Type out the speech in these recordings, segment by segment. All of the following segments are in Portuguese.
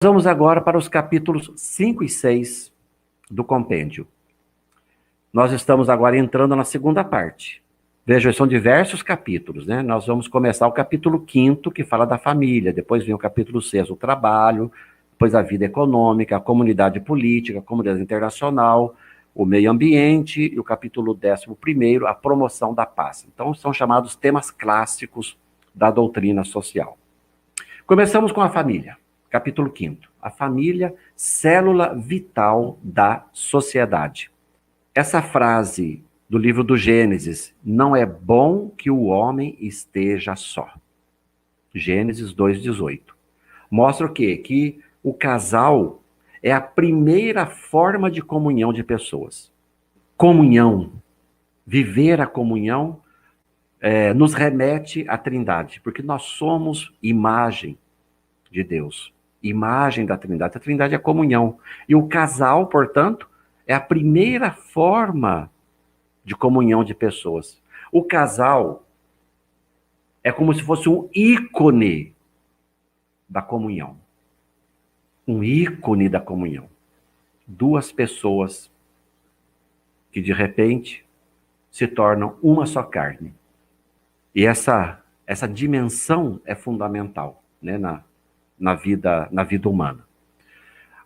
Vamos agora para os capítulos 5 e 6 do compêndio. Nós estamos agora entrando na segunda parte. Vejam, são diversos capítulos, né? Nós vamos começar o capítulo 5º, que fala da família, depois vem o capítulo 6, o trabalho, depois a vida econômica, a comunidade política, a comunidade internacional, o meio ambiente, e o capítulo 11º, a promoção da paz. Então, são chamados temas clássicos da doutrina social. Começamos com a família. Capítulo 5º. A família, célula vital da sociedade. Essa frase do livro do Gênesis, não é bom que o homem esteja só. Gênesis 2:18. Mostra o quê? Que o casal é a primeira forma de comunhão de pessoas. Comunhão, viver a comunhão, nos remete à Trindade, porque nós somos imagem de Deus. Imagem da Trindade. A Trindade é a comunhão. E o casal, portanto, é a primeira forma de comunhão de pessoas. O casal é como se fosse um ícone da comunhão. Um ícone da comunhão. Duas pessoas que, de repente, se tornam uma só carne. E essa dimensão é fundamental, né, na vida humana.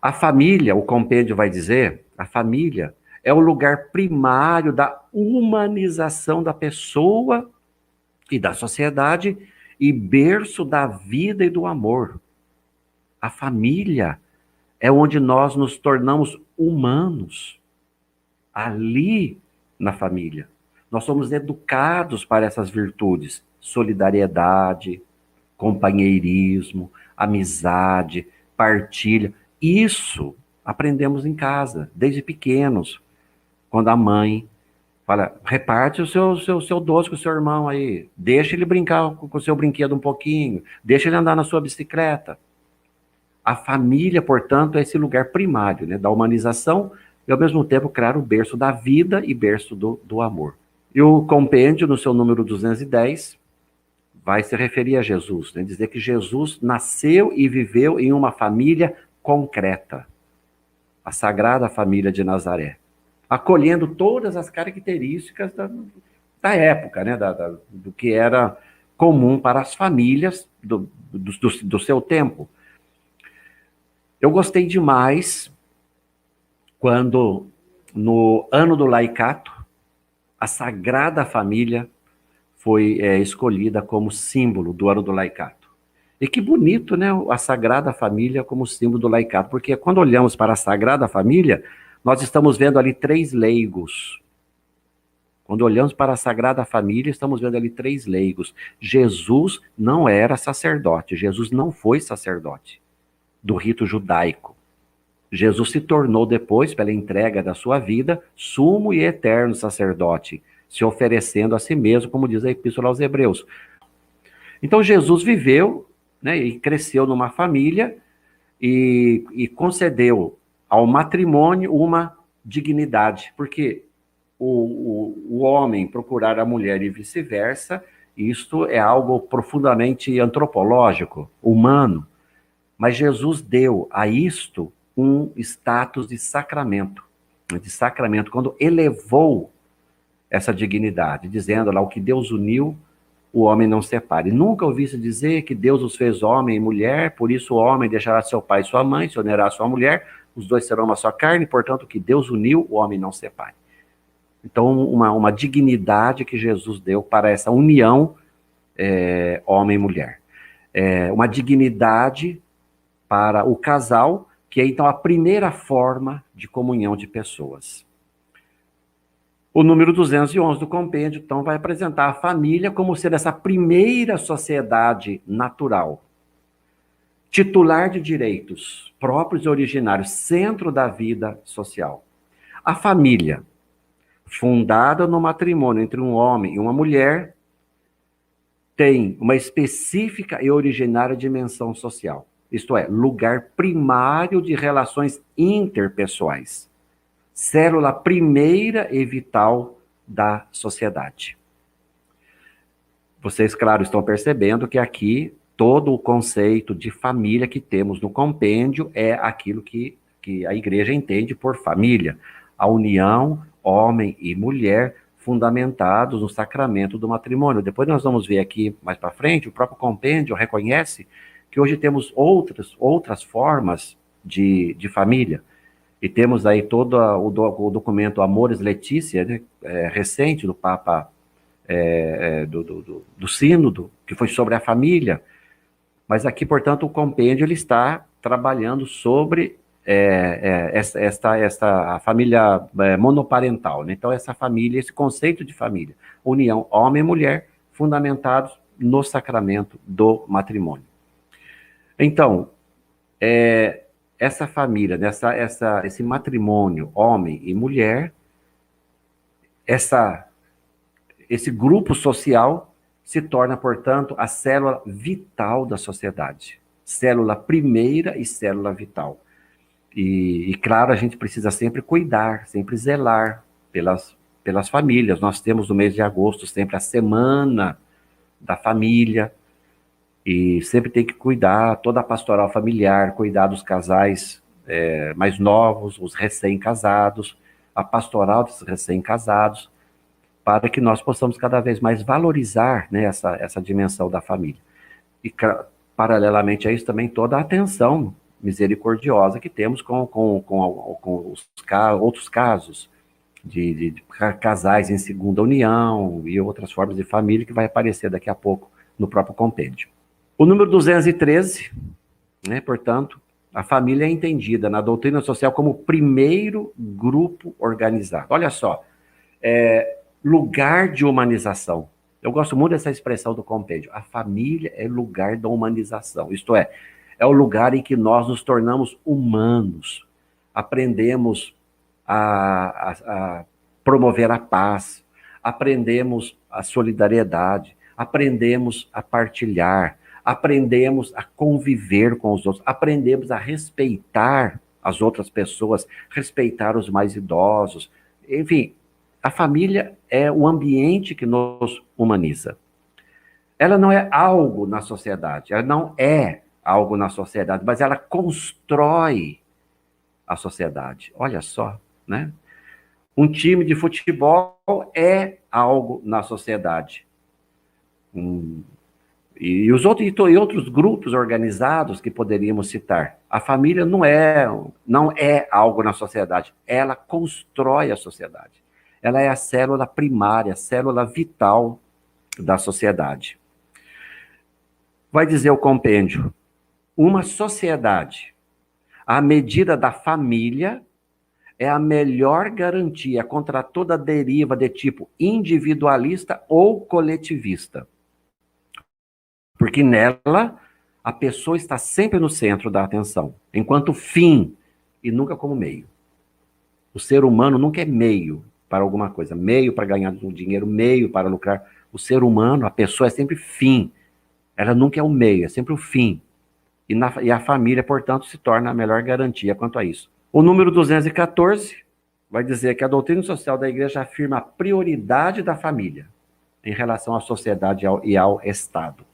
A família, o compêndio vai dizer, a família é o lugar primário da humanização da pessoa e da sociedade e berço da vida e do amor. A família é onde nós nos tornamos humanos. Ali, na família, nós somos educados para essas virtudes: solidariedade, companheirismo, amizade, partilha. Isso aprendemos em casa, desde pequenos, quando a mãe fala, reparte o seu doce com o seu irmão aí, deixa ele brincar com o seu brinquedo um pouquinho, deixa ele andar na sua bicicleta. A família, portanto, é esse lugar primário, né, da humanização e, ao mesmo tempo, claro, o berço da vida e berço do amor. E o compêndio, no seu número 210, vai se referir a Jesus, né? Dizer que Jesus nasceu e viveu em uma família concreta, a Sagrada Família de Nazaré, acolhendo todas as características da época, né? Do que era comum para as famílias do seu tempo. Eu gostei demais quando, no ano do laicato, a Sagrada Família foi escolhida como símbolo do ano do laicato. E que bonito, né? A Sagrada Família como símbolo do laicato, porque quando olhamos para a Sagrada Família, nós estamos vendo ali 3 leigos. Quando olhamos para a Sagrada Família, estamos vendo ali 3 leigos. Jesus não era sacerdote, Jesus não foi sacerdote do rito judaico. Jesus se tornou depois, pela entrega da sua vida, sumo e eterno sacerdote, se oferecendo a si mesmo, como diz a Epístola aos Hebreus. Então Jesus viveu, né, e cresceu numa família e concedeu ao matrimônio uma dignidade, porque o homem procurar a mulher e vice-versa, isto é algo profundamente antropológico, humano, mas Jesus deu a isto um status de sacramento, quando elevou essa dignidade, dizendo lá, o que Deus uniu, o homem não separe. Nunca ouvi se dizer que Deus os fez homem e mulher, por isso o homem deixará seu pai e sua mãe, se unirá a sua mulher, os dois serão uma só carne, portanto, o que Deus uniu, o homem não separe. Então, uma dignidade que Jesus deu para essa união homem e mulher. Uma dignidade para o casal, que é então a primeira forma de comunhão de pessoas. O número 211 do compêndio, então, vai apresentar a família como sendo essa primeira sociedade natural, titular de direitos próprios e originários, centro da vida social. A família, fundada no matrimônio entre um homem e uma mulher, tem uma específica e originária dimensão social. Isto é, lugar primário de relações interpessoais. Célula primeira e vital da sociedade. Vocês, claro, estão percebendo que aqui todo o conceito de família que temos no compêndio é aquilo que a igreja entende por família. A união, homem e mulher, fundamentados no sacramento do matrimônio. Depois nós vamos ver aqui mais para frente, o próprio compêndio reconhece que hoje temos outras formas de família. E temos aí todo o documento Amoris Laetitia, né, recente, do Papa, do Sínodo, que foi sobre a família. Mas aqui, portanto, o compêndio ele está trabalhando sobre esta a família monoparental, né? Então, essa família, esse conceito de família, união homem e mulher, fundamentados no sacramento do matrimônio. Então, essa família, esse matrimônio homem e mulher, esse grupo social se torna, portanto, a célula vital da sociedade. Célula primeira e célula vital. E claro, a gente precisa sempre cuidar, sempre zelar pelas famílias. Nós temos no mês de agosto sempre a Semana da Família, e sempre tem que cuidar, toda a pastoral familiar, cuidar dos casais mais novos, os recém-casados, a pastoral dos recém-casados, para que nós possamos cada vez mais valorizar, né, essa dimensão da família. E, paralelamente a isso, também toda a atenção misericordiosa que temos com outros casos de casais em segunda união e outras formas de família que vai aparecer daqui a pouco no próprio compêndio. O número 213, né, portanto, a família é entendida na doutrina social como o primeiro grupo organizado. Olha só, lugar de humanização. Eu gosto muito dessa expressão do compêndio. A família é lugar da humanização. Isto é o lugar em que nós nos tornamos humanos. Aprendemos a promover a paz, aprendemos a solidariedade, aprendemos a partilhar, aprendemos a conviver com os outros, aprendemos a respeitar as outras pessoas, respeitar os mais idosos. Enfim, a família é o ambiente que nos humaniza. Ela não é algo na sociedade, ela não é algo na sociedade, mas ela constrói a sociedade. Olha só, né? Um time de futebol é algo na sociedade. E outros grupos organizados que poderíamos citar. A família não é algo na sociedade, ela constrói a sociedade. Ela é a célula primária, a célula vital da sociedade. Vai dizer o compêndio, uma sociedade à medida da família é a melhor garantia contra toda deriva de tipo individualista ou coletivista. Porque nela, a pessoa está sempre no centro da atenção, enquanto fim e nunca como meio. O ser humano nunca é meio para alguma coisa, meio para ganhar dinheiro, meio para lucrar. O ser humano, a pessoa é sempre fim. Ela nunca é o meio, é sempre o fim. E a família, portanto, se torna a melhor garantia quanto a isso. O número 214 vai dizer que a doutrina social da igreja afirma a prioridade da família em relação à sociedade e ao Estado.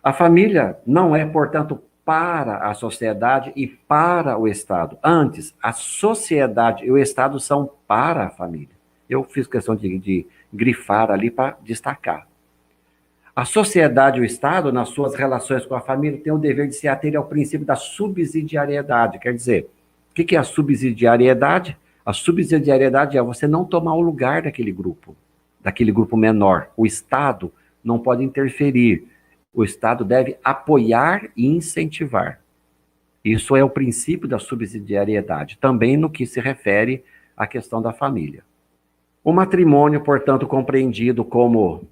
A família não é, portanto, para a sociedade e para o Estado. Antes, a sociedade e o Estado são para a família. Eu fiz questão de grifar ali para destacar. A sociedade e o Estado, nas suas relações com a família, têm o dever de se ater ao princípio da subsidiariedade. Quer dizer, o que é a subsidiariedade? A subsidiariedade é você não tomar o lugar daquele grupo menor. O Estado não pode interferir. O Estado deve apoiar e incentivar. Isso é o princípio da subsidiariedade, também no que se refere à questão da família. O matrimônio, portanto, compreendido como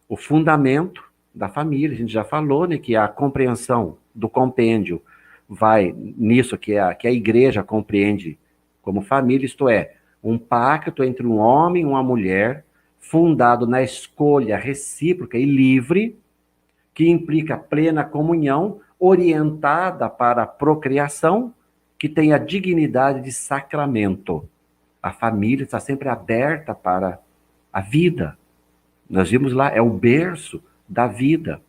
o fundamento da família, a gente já falou, né, que a compreensão do compêndio vai nisso que a igreja compreende como família, isto é, um pacto entre um homem e uma mulher, fundado na escolha recíproca e livre, que implica plena comunhão, orientada para a procriação, que tem a dignidade de sacramento. A família está sempre aberta para a vida. Nós vimos lá, é o berço da vida.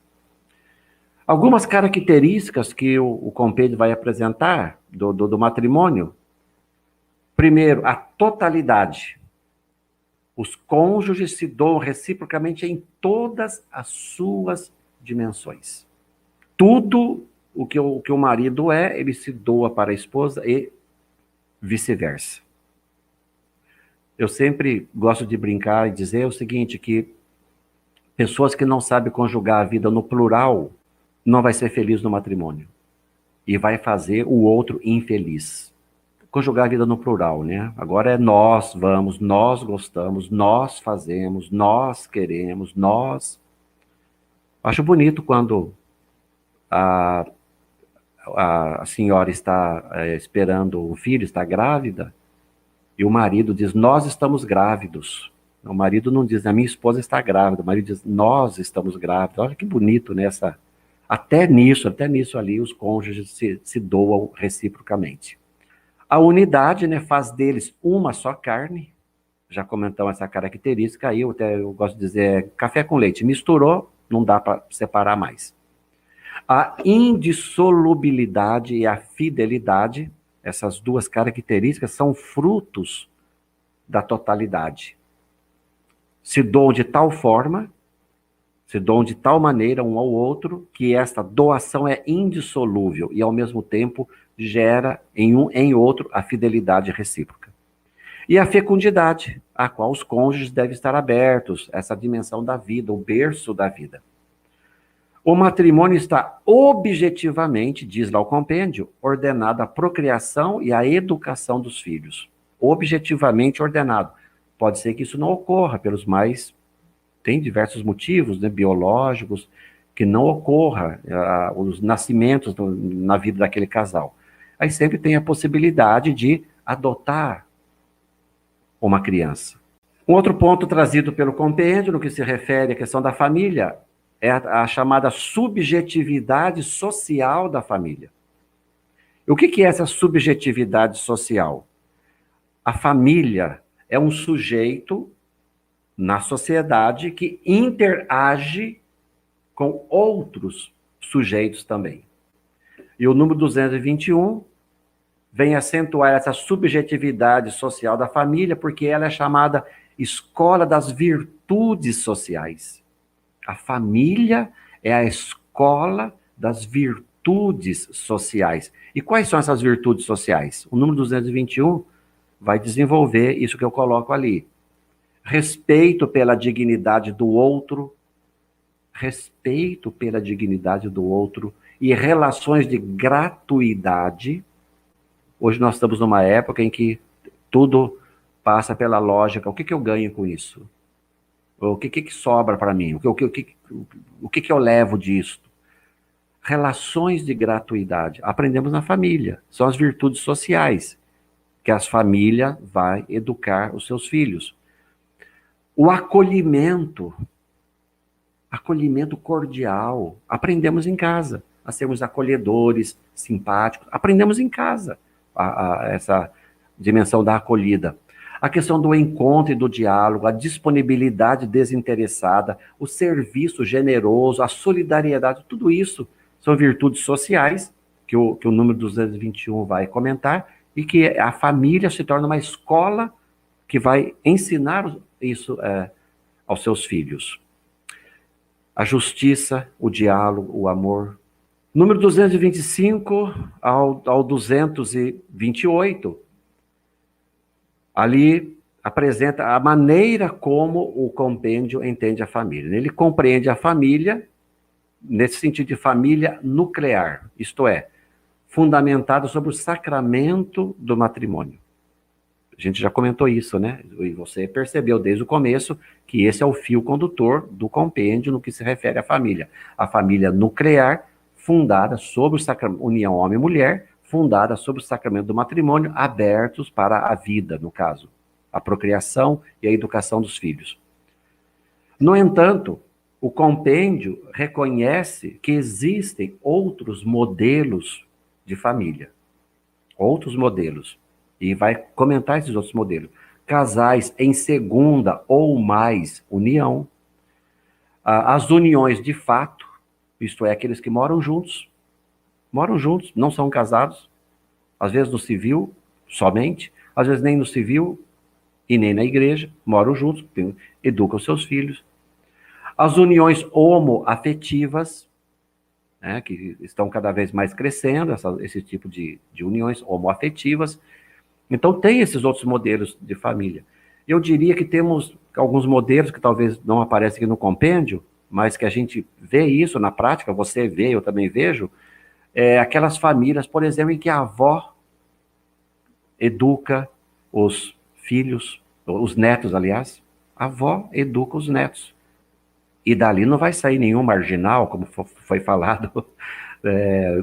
Algumas características que o compêndio vai apresentar do matrimônio. Primeiro, a totalidade. Os cônjuges se doam reciprocamente em todas as suas dimensões. Tudo o que o marido é, ele se doa para a esposa e vice-versa. Eu sempre gosto de brincar e dizer o seguinte, que pessoas que não sabem conjugar a vida no plural, não vai ser feliz no matrimônio. E vai fazer o outro infeliz. Conjugar a vida no plural, né? Agora é nós vamos, nós gostamos, nós fazemos, nós queremos, nós. Acho bonito quando a, a senhora está esperando o filho, está grávida, e o marido diz, nós estamos grávidos. O marido não diz, a minha esposa está grávida, o marido diz, nós estamos grávidos. Olha que bonito, né? Até nisso ali, os cônjuges se doam reciprocamente. A unidade, né, faz deles uma só carne. Já comentamos essa característica aí, eu gosto de dizer, café com leite. Misturou, não dá para separar mais. A indissolubilidade e a fidelidade, essas duas características são frutos da totalidade. Se doam de tal forma, se doam de tal maneira um ao outro, que esta doação é indissolúvel e, ao mesmo tempo, gera em um em outro a fidelidade recíproca. E a fecundidade, a qual os cônjuges devem estar abertos, essa dimensão da vida, o berço da vida. O matrimônio está objetivamente, diz lá o compêndio, ordenado a procriação e a educação dos filhos. Objetivamente ordenado. Pode ser que isso não ocorra pelos mais... Tem diversos motivos, né, biológicos, que não ocorra os nascimentos na vida daquele casal. Aí sempre tem a possibilidade de adotar uma criança. Um outro ponto trazido pelo compêndio, no que se refere à questão da família, é a chamada subjetividade social da família. E o que é essa subjetividade social? A família é um sujeito na sociedade que interage com outros sujeitos também. E o número 221 vem acentuar essa subjetividade social da família, porque ela é chamada escola das virtudes sociais. A família é a escola das virtudes sociais. E quais são essas virtudes sociais? O número 221 vai desenvolver isso que eu coloco ali. Respeito pela dignidade do outro, e relações de gratuidade. Hoje nós estamos numa época em que tudo passa pela lógica. O que eu ganho com isso? O que sobra para mim? O que eu levo disso? Relações de gratuidade. Aprendemos na família. São as virtudes sociais que a família vai educar os seus filhos. O acolhimento cordial, aprendemos em casa, a sermos acolhedores, simpáticos, aprendemos em casa essa dimensão da acolhida. A questão do encontro e do diálogo, a disponibilidade desinteressada, o serviço generoso, a solidariedade, tudo isso são virtudes sociais, que o número 221 vai comentar, e que a família se torna uma escola que vai ensinar isso aos seus filhos. A justiça, o diálogo, o amor. Número 225 ao 228, ali apresenta a maneira como o compêndio entende a família. Ele compreende a família nesse sentido de família nuclear, isto é, fundamentada sobre o sacramento do matrimônio. A gente já comentou isso, né? E você percebeu desde o começo que esse é o fio condutor do compêndio no que se refere à família. A família nuclear, fundada sobre o sacramento, união homem e mulher, fundada sobre o sacramento do matrimônio, abertos para a vida, no caso, a procriação e a educação dos filhos. No entanto, o compêndio reconhece que existem outros modelos de família. Outros modelos. E vai comentar esses outros modelos. Casais em segunda ou mais união. As uniões de fato, isto é, aqueles que moram juntos, não são casados, às vezes no civil somente, às vezes nem no civil e nem na igreja, moram juntos, educam seus filhos. As uniões homoafetivas, né, que estão cada vez mais crescendo, esse tipo de uniões homoafetivas. Então, tem esses outros modelos de família. Eu diria que temos alguns modelos que talvez não aparecem aqui no compêndio, mas que a gente vê isso na prática, você vê, eu também vejo, aquelas famílias, por exemplo, em que a avó educa os filhos, os netos, aliás, a avó educa os netos. E dali não vai sair nenhum marginal, como foi falado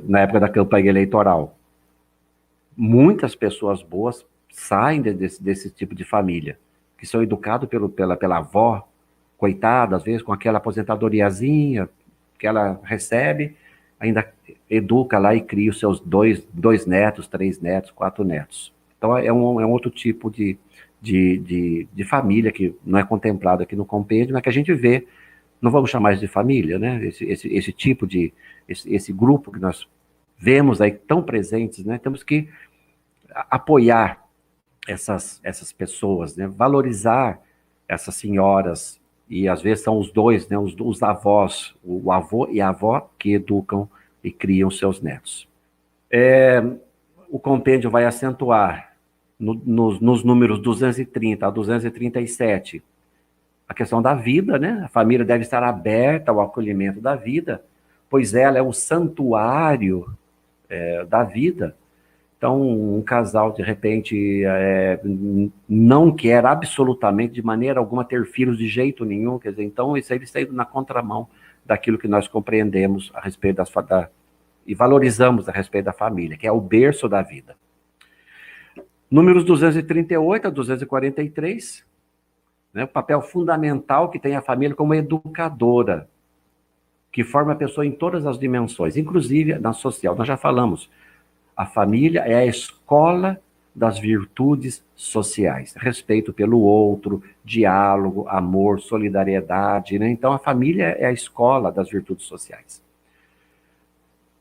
na época da campanha eleitoral. Muitas pessoas boas saem desse tipo de família, que são educados pela avó, coitada, às vezes com aquela aposentadoriazinha que ela recebe, ainda educa lá e cria os seus dois netos, 3 netos, 4 netos. Então é um outro tipo de família que não é contemplado aqui no compêndio, mas que a gente vê, não vamos chamar de família, né? Esse tipo esse grupo que nós vemos aí tão presentes, né? Temos que apoiar essas pessoas, né? Valorizar essas senhoras, e às vezes são os dois, né? Os avós, o avô e a avó que educam e criam seus netos. O compêndio vai acentuar nos números 230 a 237 a questão da vida, né? A família deve estar aberta ao acolhimento da vida, pois ela é o santuário da vida. Então, um casal, de repente, não quer absolutamente, de maneira alguma, ter filhos de jeito nenhum, quer dizer, então isso aí está indo na contramão daquilo que nós compreendemos a respeito e valorizamos a respeito da família, que é o berço da vida. Números 238 a 243, né, o papel fundamental que tem a família como educadora, que forma a pessoa em todas as dimensões, inclusive na social. Nós já falamos, a família é a escola das virtudes sociais, respeito pelo outro, diálogo, amor, solidariedade, né? Então a família é a escola das virtudes sociais.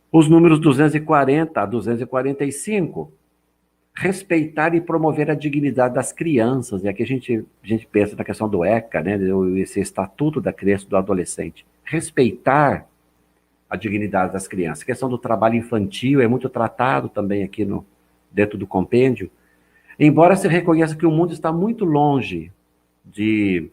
Os números 240 a 245, respeitar e promover a dignidade das crianças, e aqui a gente pensa na questão do ECA, né, esse Estatuto da Criança e do Adolescente. Respeitar a dignidade das crianças. A questão do trabalho infantil é muito tratado também aqui dentro do compêndio, embora se reconheça que o mundo está muito longe de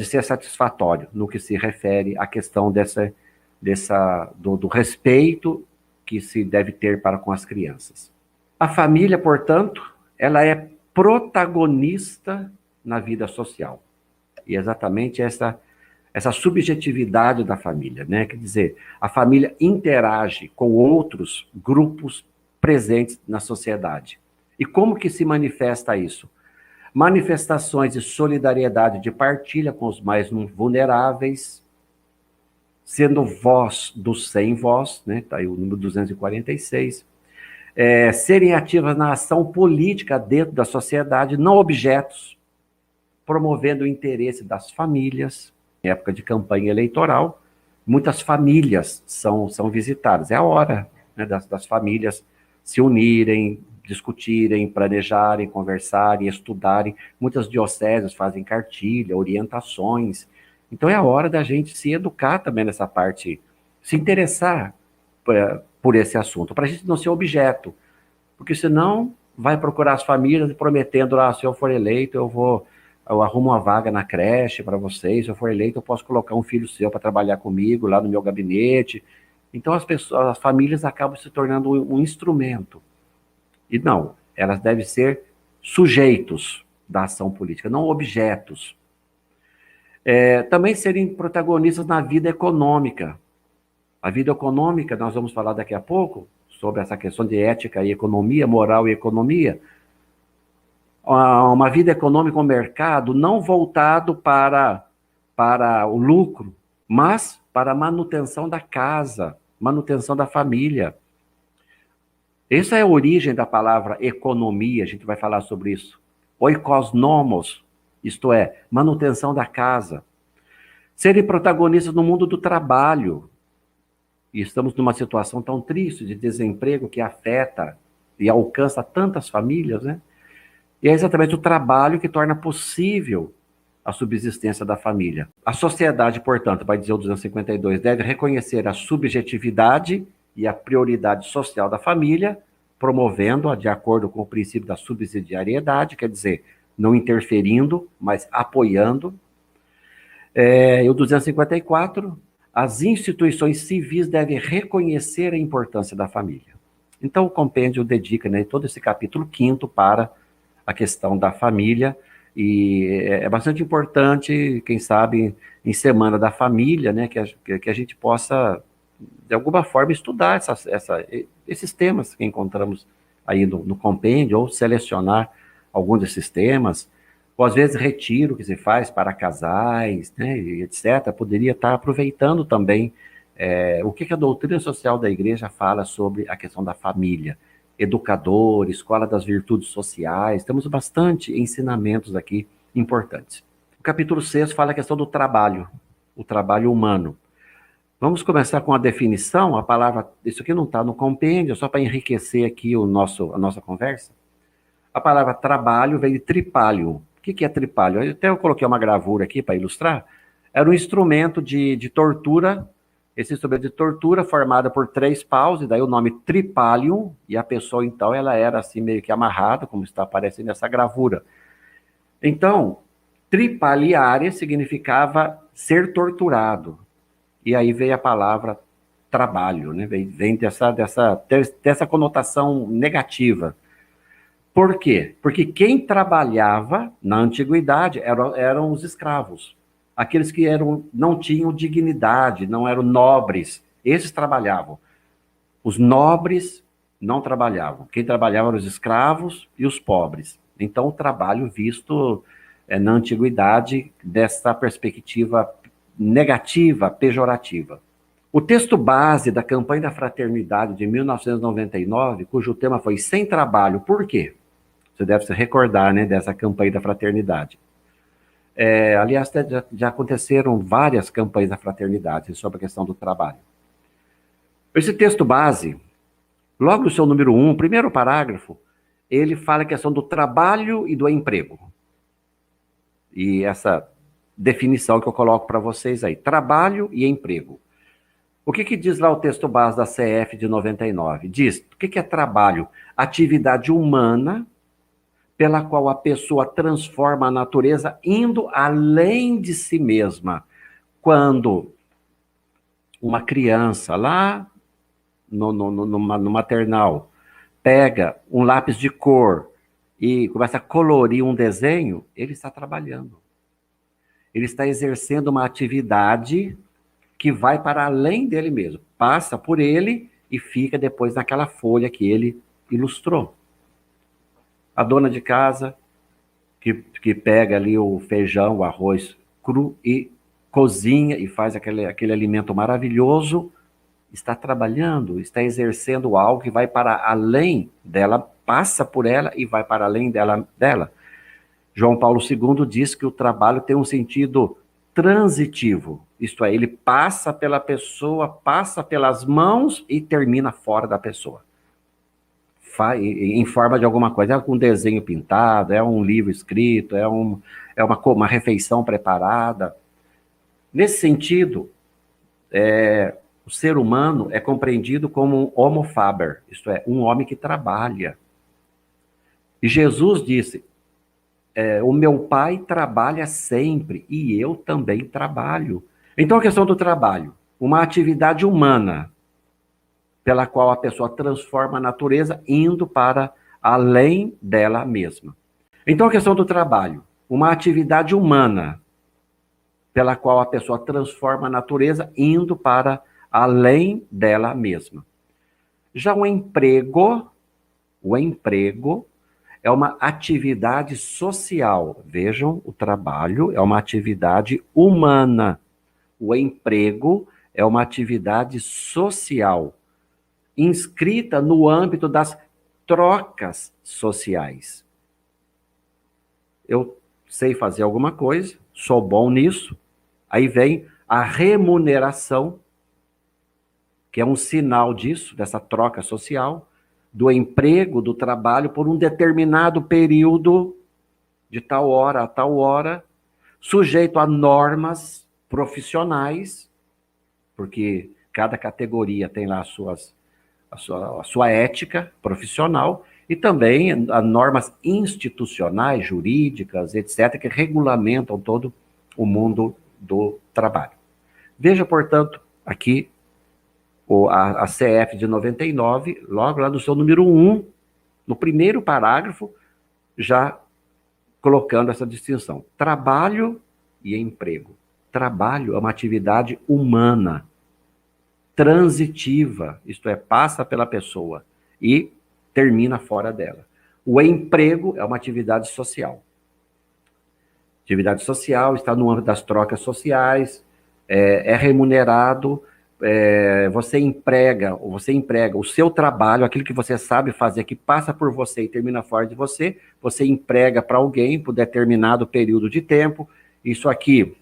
ser satisfatório no que se refere à questão do respeito que se deve ter para com as crianças. A família, portanto, ela é protagonista na vida social. E exatamente essa subjetividade da família, né? Quer dizer, a família interage com outros grupos presentes na sociedade. E como que se manifesta isso? Manifestações de solidariedade, de partilha com os mais vulneráveis, sendo voz dos sem voz, né? Está aí o número 246. Serem ativas na ação política dentro da sociedade, não objetos, promovendo o interesse das famílias. Em época de campanha eleitoral, muitas famílias são visitadas. É a hora, né, das famílias se unirem, discutirem, planejarem, conversarem, estudarem. Muitas dioceses fazem cartilha, orientações. Então é a hora da gente se educar também nessa parte, se interessar por esse assunto, para a gente não ser objeto, porque senão vai procurar as famílias prometendo, se eu for eleito, eu arrumo uma vaga na creche para vocês, se eu for eleito, eu posso colocar um filho seu para trabalhar comigo lá no meu gabinete. Então as famílias acabam se tornando um instrumento. E não, elas devem ser sujeitos da ação política, não objetos. Também serem protagonistas na vida econômica. A vida econômica, nós vamos falar daqui a pouco, sobre essa questão de ética e economia, moral e economia. Uma vida econômica, um mercado não voltado para o lucro, mas para a manutenção da casa, manutenção da família. Essa é a origem da palavra economia, a gente vai falar sobre isso. Oikosnomos, isto é, manutenção da casa. Serem protagonistas no mundo do trabalho, e estamos numa situação tão triste de desemprego que afeta e alcança tantas famílias, né? E é exatamente o trabalho que torna possível a subsistência da família. A sociedade, portanto, vai dizer o 252, deve reconhecer a subjetividade e a prioridade social da família, promovendo-a de acordo com o princípio da subsidiariedade, quer dizer, não interferindo, mas apoiando. E o 254, as instituições civis devem reconhecer a importância da família. Então, o compêndio dedica, né, todo esse capítulo 5º para a questão da família, e é bastante importante, quem sabe, em Semana da Família, né, que a gente possa, de alguma forma, estudar esses temas que encontramos aí no compêndio, ou selecionar alguns desses temas, ou às vezes retiro que se faz para casais, né, e etc., poderia estar aproveitando também o que a doutrina social da igreja fala sobre a questão da família. Educador, Escola das Virtudes Sociais, temos bastante ensinamentos aqui importantes. O capítulo 6 fala a questão do trabalho, o trabalho humano. Vamos começar com a definição, a palavra, isso aqui não está no compêndio, só para enriquecer aqui a nossa conversa. A palavra trabalho vem de tripalho. O que é tripalho? Eu coloquei uma gravura aqui para ilustrar. Era um instrumento de tortura, esse instrumento de tortura formado por 3 paus, e daí o nome tripalium, e a pessoa, então, ela era assim meio que amarrada, como está aparecendo nessa gravura. Então, tripaliare significava ser torturado. E aí veio a palavra trabalho, né? Vem dessa conotação negativa. Por quê? Porque quem trabalhava na antiguidade eram os escravos. Aqueles que não tinham dignidade, não eram nobres. Esses trabalhavam. Os nobres não trabalhavam. Quem trabalhava eram os escravos e os pobres. Então, o trabalho visto na antiguidade dessa perspectiva negativa, pejorativa. O texto base da campanha da fraternidade de 1999, cujo tema foi Sem Trabalho, por quê? Você deve se recordar, né, dessa campanha da fraternidade. Aliás, já aconteceram várias campanhas da fraternidade sobre a questão do trabalho. Esse texto base, logo no seu número 1, primeiro parágrafo, ele fala a questão do trabalho e do emprego. E essa definição que eu coloco para vocês aí, trabalho e emprego. O que diz lá o texto base da CF de 99? Diz, o que é trabalho? Atividade humana pela qual a pessoa transforma a natureza indo além de si mesma. Quando uma criança lá no maternal pega um lápis de cor e começa a colorir um desenho, ele está trabalhando. Ele está exercendo uma atividade que vai para além dele mesmo. Passa por ele e fica depois naquela folha que ele ilustrou. A dona de casa, que pega ali o feijão, o arroz cru e cozinha e faz aquele alimento maravilhoso, está trabalhando, está exercendo algo que vai para além dela, passa por ela e vai para além dela. João Paulo II diz que o trabalho tem um sentido transitivo, isto é, ele passa pela pessoa, passa pelas mãos e termina fora da pessoa. Em forma de alguma coisa, é um desenho pintado, é um livro escrito, é uma refeição preparada. Nesse sentido, o ser humano é compreendido como um homo faber, isto é, um homem que trabalha. E Jesus disse, o meu pai trabalha sempre e eu também trabalho. Então a questão do trabalho, uma atividade humana, pela qual a pessoa transforma a natureza indo para além dela mesma. Então, a questão do trabalho, uma atividade humana, pela qual a pessoa transforma a natureza indo para além dela mesma. Já o emprego é uma atividade social. Vejam, o trabalho é uma atividade humana. O emprego é uma atividade social, inscrita no âmbito das trocas sociais. Eu sei fazer alguma coisa, sou bom nisso, aí vem a remuneração, que é um sinal disso, dessa troca social, do emprego, do trabalho, por um determinado período, de tal hora a tal hora, sujeito a normas profissionais, porque cada categoria tem lá a sua ética profissional, e também as normas institucionais, jurídicas, etc., que regulamentam todo o mundo do trabalho. Veja, portanto, aqui a CF de 99, logo lá no seu número 1, no primeiro parágrafo, já colocando essa distinção. Trabalho e emprego. Trabalho é uma atividade humana, transitiva, isto é, passa pela pessoa e termina fora dela. O emprego é uma atividade social. Atividade social está no âmbito das trocas sociais, é remunerado, você emprega o seu trabalho, aquilo que você sabe fazer, que passa por você e termina fora de você, você emprega para alguém por determinado período de tempo. Isso aqui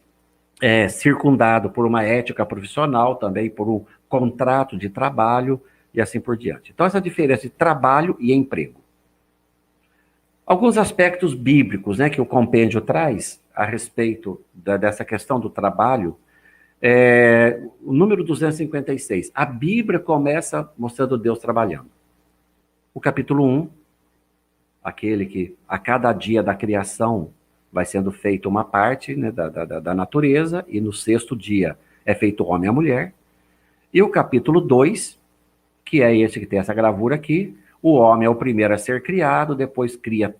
é circundado por uma ética profissional, também por um contrato de trabalho e assim por diante. Então, essa diferença de trabalho e emprego. Alguns aspectos bíblicos, né, que o compêndio traz a respeito dessa questão do trabalho. O número 256. A Bíblia começa mostrando Deus trabalhando. O capítulo 1, aquele que a cada dia da criação vai sendo feita uma parte, né, da natureza, e no sexto dia é feito o homem e a mulher. E o capítulo 2, que é esse que tem essa gravura aqui, o homem é o primeiro a ser criado, depois cria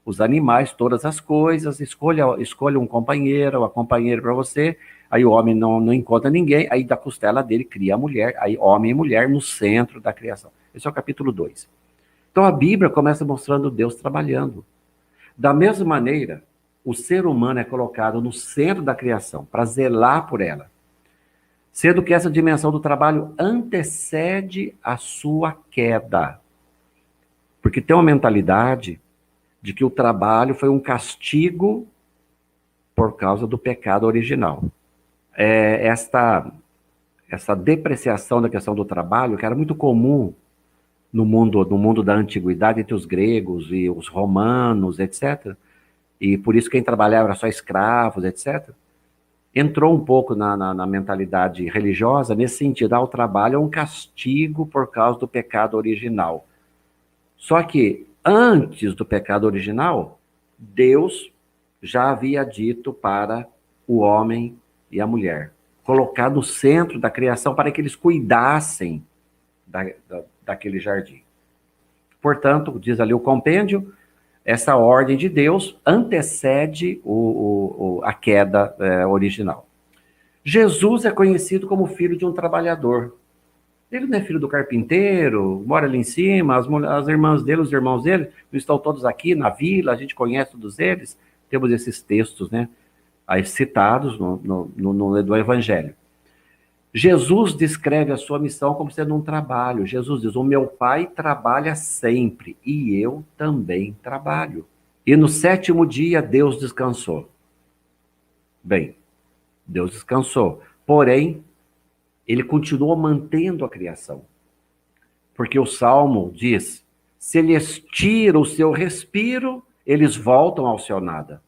os animais, todas as coisas, escolha um companheiro, uma companheira para você, aí o homem não encontra ninguém, aí da costela dele cria a mulher, aí homem e mulher no centro da criação. Esse é o capítulo 2. Então a Bíblia começa mostrando Deus trabalhando. Da mesma maneira, o ser humano é colocado no centro da criação, para zelar por ela, sendo que essa dimensão do trabalho antecede a sua queda. Porque tem uma mentalidade de que o trabalho foi um castigo por causa do pecado original. Essa depreciação da questão do trabalho, que era muito comum no mundo da antiguidade, entre os gregos e os romanos, etc., e por isso quem trabalhava era só escravos, etc., entrou um pouco na mentalidade religiosa, nesse sentido, o trabalho é um castigo por causa do pecado original. Só que, antes do pecado original, Deus já havia dito para o homem e a mulher, colocar no centro da criação para que eles cuidassem daquele jardim. Portanto, diz ali o compêndio, essa ordem de Deus antecede a queda original. Jesus é conhecido como filho de um trabalhador. Ele não é filho do carpinteiro, mora ali em cima, as irmãs dele, os irmãos dele, não estão todos aqui na vila, a gente conhece todos eles. Temos esses textos, né, aí citados no Evangelho. Jesus descreve a sua missão como sendo um trabalho. Jesus diz, o meu Pai trabalha sempre e eu também trabalho. E no sétimo dia, Deus descansou. Bem, Deus descansou. Porém, ele continua mantendo a criação. Porque o Salmo diz, se eles tiram o seu respiro, eles voltam ao seu nada.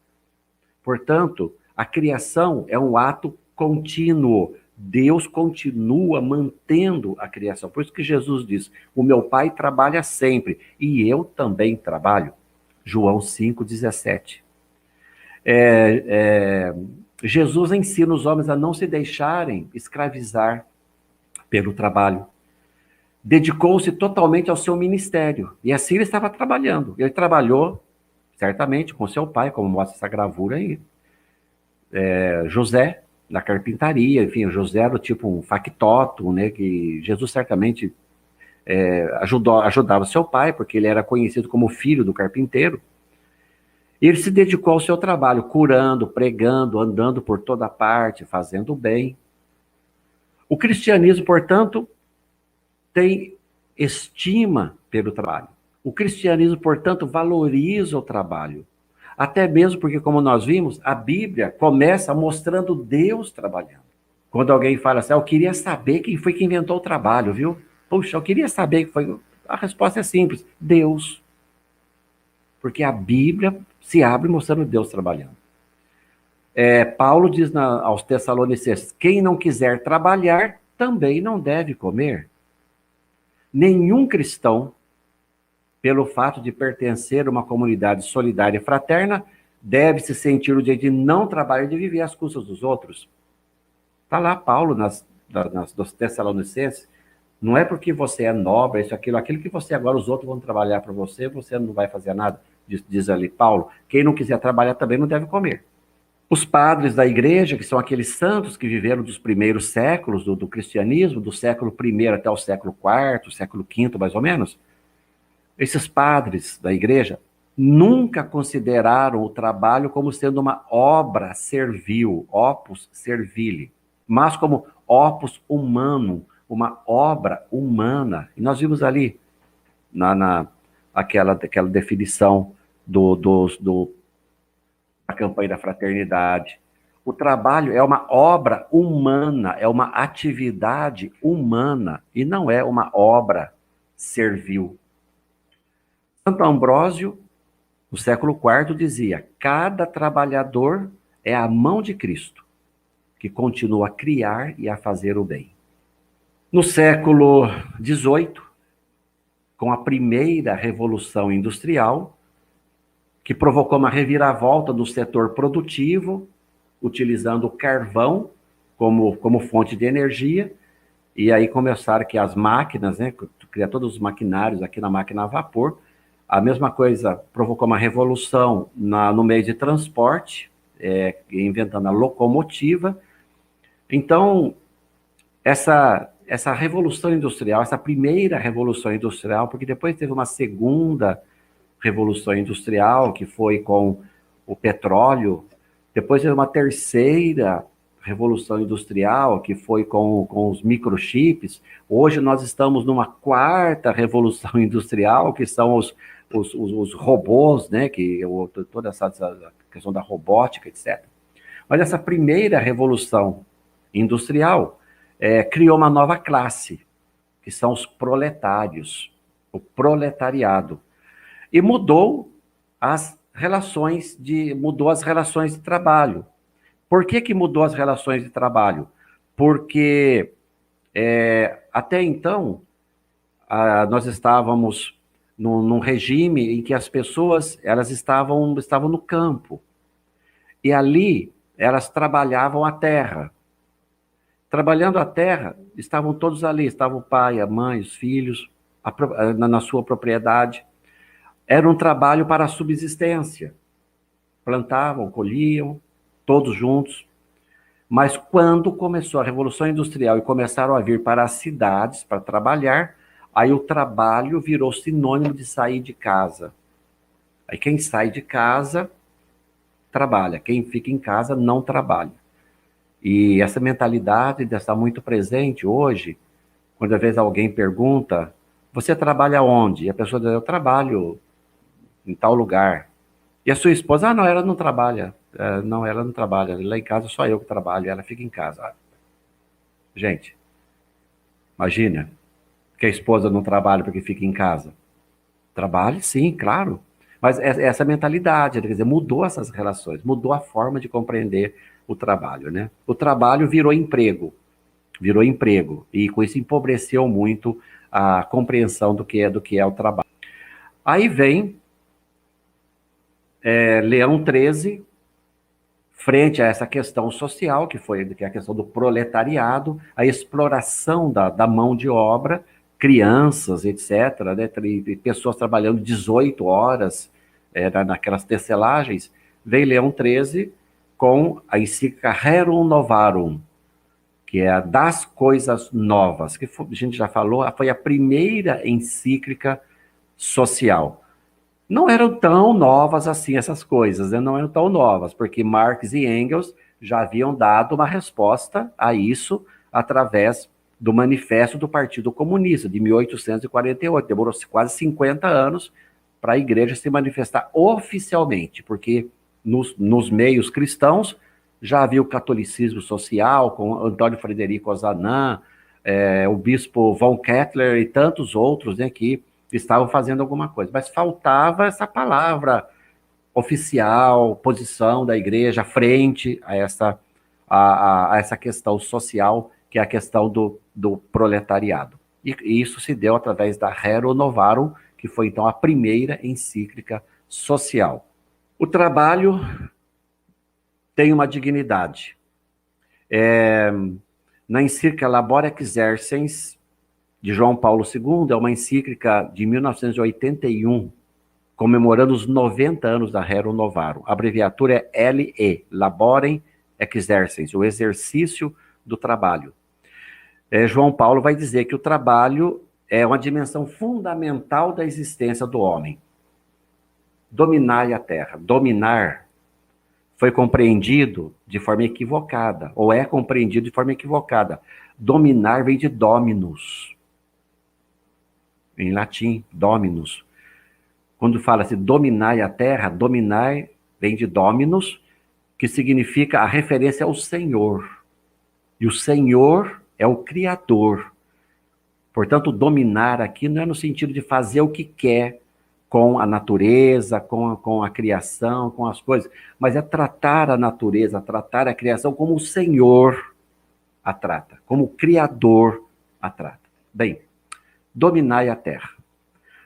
Portanto, a criação é um ato contínuo. Deus continua mantendo a criação. Por isso que Jesus diz, o meu Pai trabalha sempre e eu também trabalho. João 5,17. Jesus ensina os homens a não se deixarem escravizar pelo trabalho. Dedicou-se totalmente ao seu ministério. E assim ele estava trabalhando. Ele trabalhou, certamente, com seu pai, como mostra essa gravura aí. José, na carpintaria, enfim, José era tipo um factotum, né, que Jesus certamente ajudava seu pai, porque ele era conhecido como filho do carpinteiro. Ele se dedicou ao seu trabalho, curando, pregando, andando por toda parte, fazendo o bem. O cristianismo, portanto, tem estima pelo trabalho. O cristianismo, portanto, valoriza o trabalho. Até mesmo porque, como nós vimos, a Bíblia começa mostrando Deus trabalhando. Quando alguém fala assim, eu queria saber quem foi que inventou o trabalho, viu? Puxa, eu queria saber quem foi. A resposta é simples: Deus. Porque a Bíblia se abre mostrando Deus trabalhando. Paulo diz aos Tessalonicenses: quem não quiser trabalhar, também não deve comer. Nenhum cristão, pelo fato de pertencer a uma comunidade solidária e fraterna, deve se sentir o direito de não trabalhar e de viver às custas dos outros. Está lá Paulo dos Tessalonicenses. Não é porque você é nobre, isso, aquilo que você agora, os outros vão trabalhar para você, você não vai fazer nada. Diz ali Paulo: quem não quiser trabalhar também não deve comer. Os padres da igreja, que são aqueles santos que viveram dos primeiros séculos do cristianismo, do século I até o século IV, século V, mais ou menos, esses padres da igreja nunca consideraram o trabalho como sendo uma obra servil, opus servili, mas como opus humano, uma obra humana. E nós vimos ali, aquela definição da campanha da fraternidade. O trabalho é uma obra humana, é uma atividade humana, e não é uma obra servil. Santo Ambrósio, no século IV, dizia: cada trabalhador é a mão de Cristo, que continua a criar e a fazer o bem. No século XVIII, com a primeira Revolução Industrial, que provocou uma reviravolta do setor produtivo, utilizando o carvão como fonte de energia, e aí começaram que as máquinas, né, criar todos os maquinários aqui na máquina a vapor. A mesma coisa provocou uma revolução no meio de transporte, inventando a locomotiva. Então, essa revolução industrial, essa primeira revolução industrial, porque depois teve uma segunda revolução industrial, que foi com o petróleo, depois teve uma terceira revolução industrial, que foi com os microchips. Hoje nós estamos numa quarta revolução industrial, que são os robôs, né, toda essa questão da robótica, etc. Mas essa primeira revolução industrial criou uma nova classe, que são os proletários, o proletariado. E mudou as relações de trabalho. Por que mudou as relações de trabalho? Porque até então nós estávamos num regime em que as pessoas elas estavam no campo. E ali elas trabalhavam a terra. Trabalhando a terra, estavam todos ali, estava o pai, a mãe, os filhos, na sua propriedade. Era um trabalho para a subsistência. Plantavam, colhiam, todos juntos. Mas quando começou a Revolução Industrial e começaram a vir para as cidades para trabalhar, aí o trabalho virou sinônimo de sair de casa. Aí quem sai de casa trabalha, quem fica em casa não trabalha. E essa mentalidade está muito presente hoje, quando às vezes alguém pergunta: você trabalha onde? E a pessoa diz: eu trabalho em tal lugar. E a sua esposa: não, ela não trabalha. Não, ela não trabalha. Lá em casa só eu que trabalho, ela fica em casa. Gente, imagina que a esposa não trabalha porque fica em casa. Trabalha, sim, claro. Mas essa mentalidade, quer dizer, mudou essas relações, mudou a forma de compreender o trabalho, né? O trabalho virou emprego, e com isso empobreceu muito a compreensão do que é o trabalho. Aí vem Leão XIII, frente a essa questão social, que é a questão do proletariado, a exploração da mão de obra, crianças, etc., né, pessoas trabalhando 18 horas naquelas tecelagens. Vem Leão XIII com a encíclica Rerum Novarum, que é a das coisas novas, que a gente já falou, foi a primeira encíclica social. Não eram tão novas assim essas coisas, né? Não eram tão novas, porque Marx e Engels já haviam dado uma resposta a isso através do Manifesto do Partido Comunista, de 1848. Demorou quase 50 anos para a igreja se manifestar oficialmente, porque nos meios cristãos já havia o catolicismo social, com Antônio Frederico Ozanam, o bispo von Kettler e tantos outros, né, que estavam fazendo alguma coisa. Mas faltava essa palavra oficial, posição da igreja frente a essa questão social, que é a questão do proletariado. E isso se deu através da Rerum Novarum, que foi então a primeira encíclica social. O trabalho tem uma dignidade. Na encíclica Labora Exercens, de João Paulo II, é uma encíclica de 1981, comemorando os 90 anos da Rerum Novarum. A abreviatura é LE, Laborem Exercens, o exercício do trabalho. João Paulo vai dizer que o trabalho é uma dimensão fundamental da existência do homem. Dominar a terra. Dominar foi compreendido de forma equivocada, ou é compreendido de forma equivocada. Dominar vem de dominus. Em latim, dominus. Quando fala-se dominar a terra, dominar vem de dominus, que significa a referência ao Senhor. E o Senhor é o Criador. Portanto, dominar aqui não é no sentido de fazer o que quer com a natureza, com a criação, com as coisas, mas é tratar a natureza, tratar a criação como o Senhor a trata, como o Criador a trata. Bem, dominar a terra.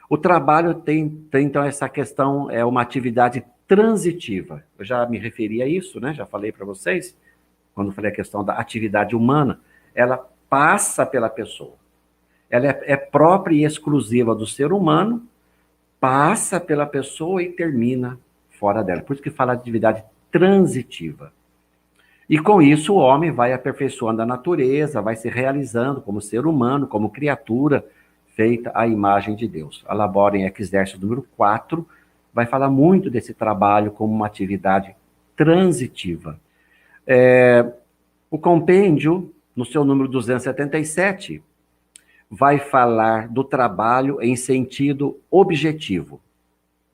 O trabalho tem então essa questão, é uma atividade transitiva. Eu já me referi a isso, né? Já falei para vocês, quando falei a questão da atividade humana, ela passa pela pessoa. Ela é própria e exclusiva do ser humano, passa pela pessoa e termina fora dela. Por isso que fala de atividade transitiva. E com isso o homem vai aperfeiçoando a natureza, vai se realizando como ser humano, como criatura feita à imagem de Deus. A Laborem Exercens número 4 vai falar muito desse trabalho como uma atividade transitiva. O compêndio, no seu número 277, vai falar do trabalho em sentido objetivo.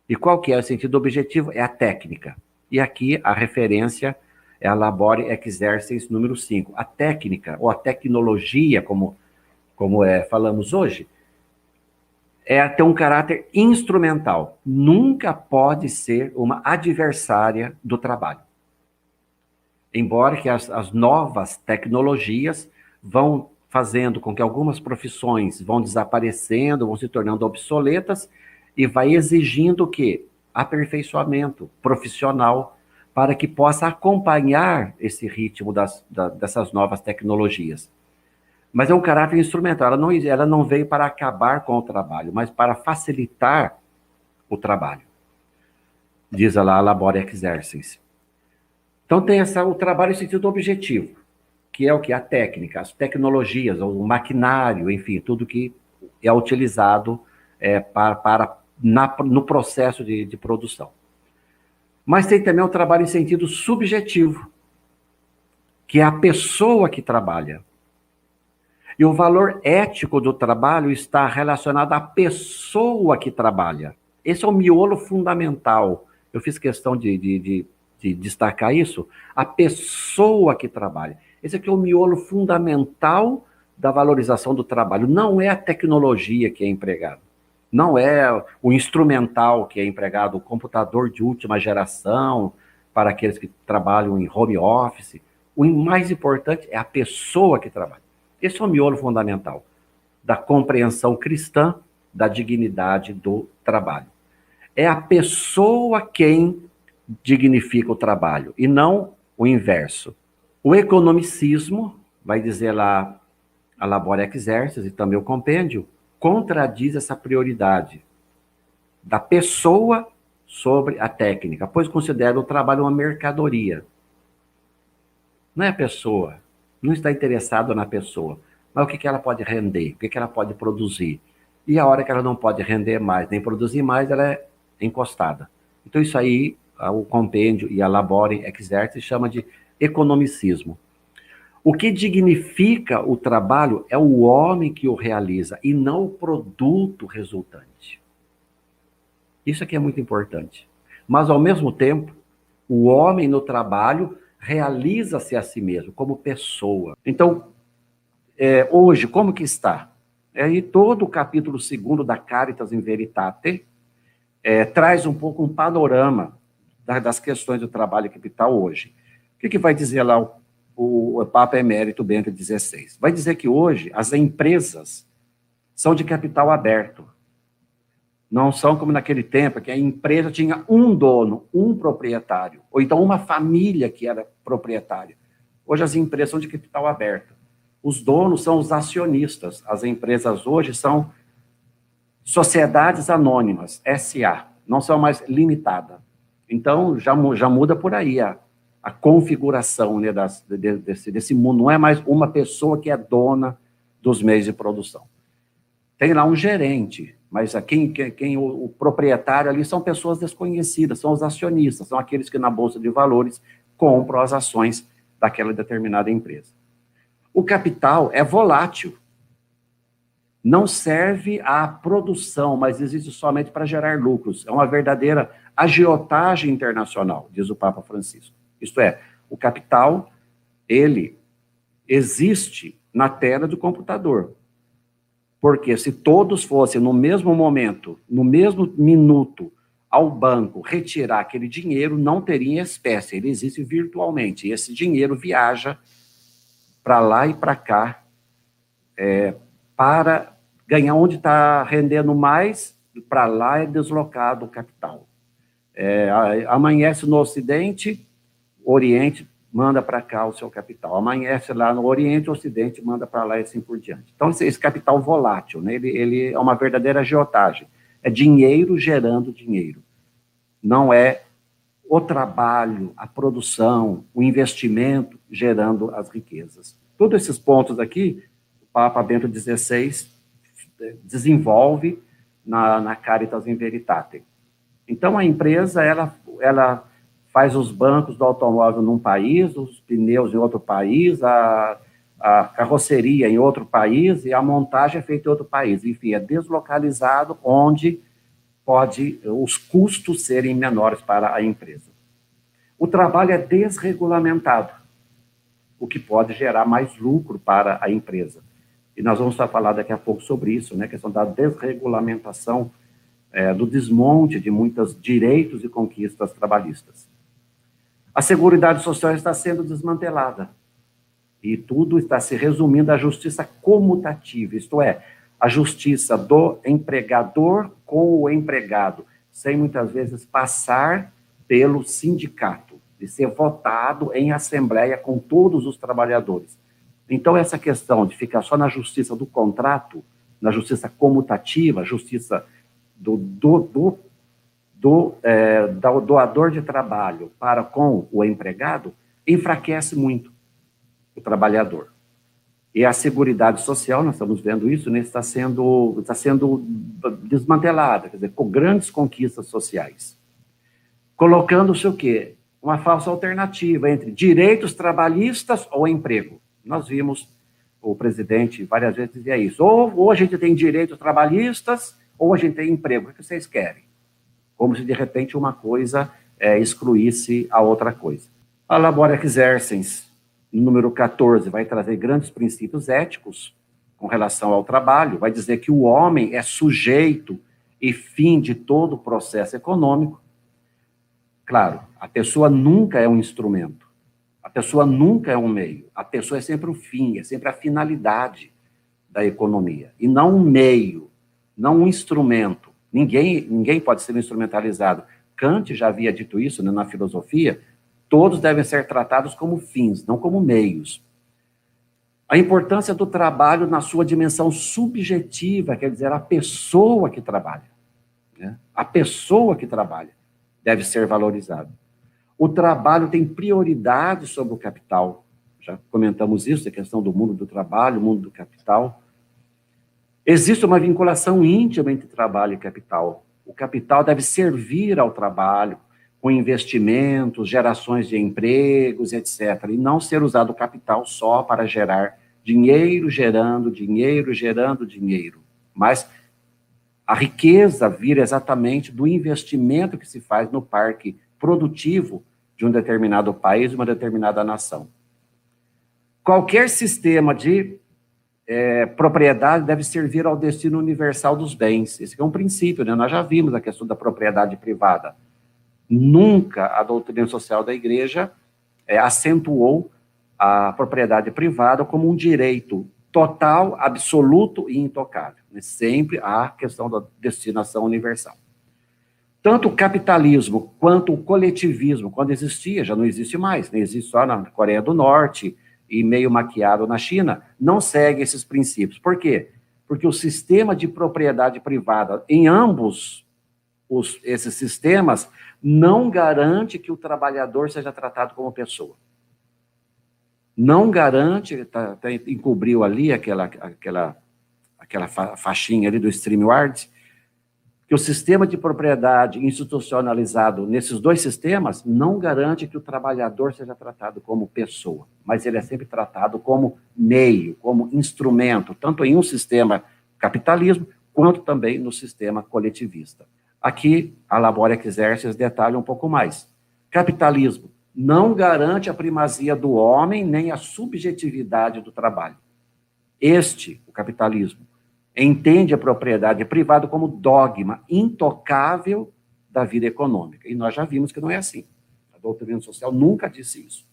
E qual que é o sentido objetivo? É a técnica. E aqui a referência é a Labore Exercens número 5. A técnica, ou a tecnologia, como falamos hoje, é ter um caráter instrumental. Nunca pode ser uma adversária do trabalho. Embora que as novas tecnologias vão fazendo com que algumas profissões vão desaparecendo, vão se tornando obsoletas, e vai exigindo o quê? Aperfeiçoamento profissional para que possa acompanhar esse ritmo dessas novas tecnologias. Mas é um caráter instrumental, ela não veio para acabar com o trabalho, mas para facilitar o trabalho. Diz lá a Labore Exercens. Então tem o trabalho em sentido objetivo, que é o que? A técnica, as tecnologias, o maquinário, enfim, tudo que é utilizado no processo de produção. Mas tem também o trabalho em sentido subjetivo, que é a pessoa que trabalha. E o valor ético do trabalho está relacionado à pessoa que trabalha. Esse é o miolo fundamental. Eu fiz questão de destacar isso. A pessoa que trabalha. Esse aqui é o miolo fundamental da valorização do trabalho. Não é a tecnologia que é empregada. Não é o instrumental que é empregado, o computador de última geração, para aqueles que trabalham em home office. O mais importante é a pessoa que trabalha. Esse é o miolo fundamental da compreensão cristã da dignidade do trabalho. É a pessoa quem dignifica o trabalho, e não o inverso. O economicismo, vai dizer lá a Labore Exercens e também o compêndio, contradiz essa prioridade da pessoa sobre a técnica, pois considera o trabalho uma mercadoria. Não é a pessoa, não está interessado na pessoa, mas o que ela pode render, o que ela pode produzir. E a hora que ela não pode render mais, nem produzir mais, ela é encostada. Então isso aí, o compêndio e a Labore Exercens chama de economicismo. O que dignifica o trabalho é o homem que o realiza e não o produto resultante. Isso aqui é muito importante. Mas, ao mesmo tempo, o homem no trabalho realiza-se a si mesmo como pessoa. Então, hoje, como que está? E todo o capítulo 2º da Caritas in Veritate traz um pouco um panorama das questões do trabalho e capital hoje. O que vai dizer lá o Papa Emérito Bento XVI? Vai dizer que hoje as empresas são de capital aberto. Não são como naquele tempo, que a empresa tinha um dono, um proprietário, ou então uma família que era proprietária. Hoje as empresas são de capital aberto. Os donos são os acionistas. As empresas hoje são sociedades anônimas, SA, não são mais limitadas. Então, já muda por aí a configuração, né, desse mundo. Não é mais uma pessoa que é dona dos meios de produção. Tem lá um gerente, mas o proprietário ali são pessoas desconhecidas, são os acionistas, são aqueles que na Bolsa de Valores compram as ações daquela determinada empresa. O capital é volátil, não serve à produção, mas existe somente para gerar lucros. É uma verdadeira agiotagem internacional, diz o Papa Francisco. Isto é, o capital, ele existe na tela do computador. Porque se todos fossem no mesmo momento, no mesmo minuto, ao banco retirar aquele dinheiro, não teria espécie, ele existe virtualmente. E esse dinheiro viaja para lá e para cá, para ganhar onde está rendendo mais, para lá é deslocado o capital. Amanhece no Ocidente, Oriente manda para cá o seu capital. Amanhece lá no Oriente, o Ocidente manda para lá e assim por diante. Então, esse capital volátil, né, ele é uma verdadeira agiotagem. É dinheiro gerando dinheiro. Não é o trabalho, a produção, o investimento gerando as riquezas. Todos esses pontos aqui, o Papa Bento XVI desenvolve na Caritas in Veritate. Então, a empresa, ela faz os bancos do automóvel num país, os pneus em outro país, a carroceria em outro país e a montagem é feita em outro país. Enfim, é deslocalizado onde pode os custos serem menores para a empresa. O trabalho é desregulamentado, o que pode gerar mais lucro para a empresa. E nós vamos falar daqui a pouco sobre isso, né? A questão da desregulamentação, do desmonte de muitos direitos e conquistas trabalhistas. A Seguridade Social está sendo desmantelada. E tudo está se resumindo à justiça comutativa, isto é, a justiça do empregador com o empregado, sem muitas vezes passar pelo sindicato, de ser votado em assembleia com todos os trabalhadores. Então, essa questão de ficar só na justiça do contrato, na justiça comutativa, justiça do doador de trabalho para com o empregado, enfraquece muito o trabalhador. E a Seguridade Social, nós estamos vendo isso, né, está sendo desmantelada, quer dizer, com grandes conquistas sociais. Colocando-se o quê? Uma falsa alternativa entre direitos trabalhistas ou emprego. Nós vimos o presidente várias vezes dizer isso. Ou a gente tem direitos trabalhistas, ou a gente tem emprego. O que vocês querem? Como se, de repente, uma coisa excluísse a outra coisa. A Labora Exercens, número 14, vai trazer grandes princípios éticos com relação ao trabalho, vai dizer que o homem é sujeito e fim de todo o processo econômico. Claro, a pessoa nunca é um instrumento, a pessoa nunca é um meio, a pessoa é sempre o fim, é sempre a finalidade da economia, e não um meio, não um instrumento. Ninguém pode ser instrumentalizado. Kant já havia dito isso, né, na filosofia. Todos devem ser tratados como fins, não como meios. A importância do trabalho na sua dimensão subjetiva, quer dizer, a pessoa que trabalha. Né? A pessoa que trabalha deve ser valorizada. O trabalho tem prioridade sobre o capital. Já comentamos isso, a questão do mundo do trabalho, mundo do capital. Existe uma vinculação íntima entre trabalho e capital. O capital deve servir ao trabalho, com investimentos, gerações de empregos, etc. E não ser usado o capital só para gerar dinheiro, gerando dinheiro, gerando dinheiro. Mas a riqueza vira exatamente do investimento que se faz no parque produtivo de um determinado país, de uma determinada nação. Qualquer sistema de propriedade deve servir ao destino universal dos bens. Esse é um princípio, né? Nós já vimos a questão da propriedade privada. Nunca a doutrina social da igreja acentuou a propriedade privada como um direito total, absoluto e intocável. Sempre a questão da destinação universal. Tanto o capitalismo quanto o coletivismo, quando existia, já não existe mais, nem existe só na Coreia do Norte e meio maquiado na China, não segue esses princípios. Por quê? Porque o sistema de propriedade privada, em ambos esses sistemas, não garante que o trabalhador seja tratado como pessoa. Não garante, encobriu ali aquela faixinha ali do StreamYard, que o sistema de propriedade institucionalizado nesses dois sistemas não garante que o trabalhador seja tratado como pessoa, mas ele é sempre tratado como meio, como instrumento, tanto em um sistema capitalismo, quanto também no sistema coletivista. Aqui, a Labora Exerces detalha um pouco mais. Capitalismo não garante a primazia do homem, nem a subjetividade do trabalho. O capitalismo, entende a propriedade privada como dogma intocável da vida econômica. E nós já vimos que não é assim. A doutrina social nunca disse isso.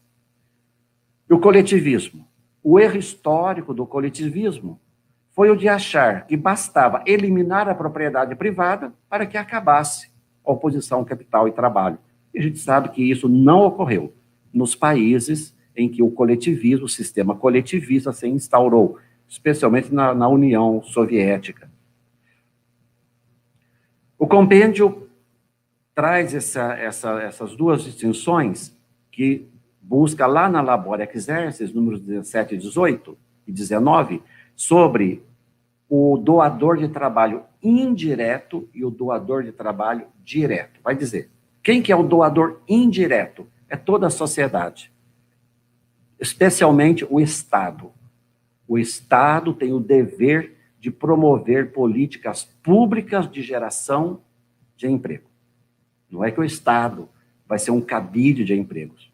E o coletivismo? O erro histórico do coletivismo foi o de achar que bastava eliminar a propriedade privada para que acabasse a oposição capital e trabalho. E a gente sabe que isso não ocorreu nos países em que o coletivismo, o sistema coletivista se instaurou, especialmente na União Soviética. O compêndio traz essas duas distinções que busca lá na Labora Exerces, números 17, 18 e 19, sobre o doador de trabalho indireto e o doador de trabalho direto. Vai dizer, quem que é o doador indireto? É toda a sociedade, especialmente o Estado. O Estado tem o dever de promover políticas públicas de geração de emprego. Não é que o Estado vai ser um cabide de empregos.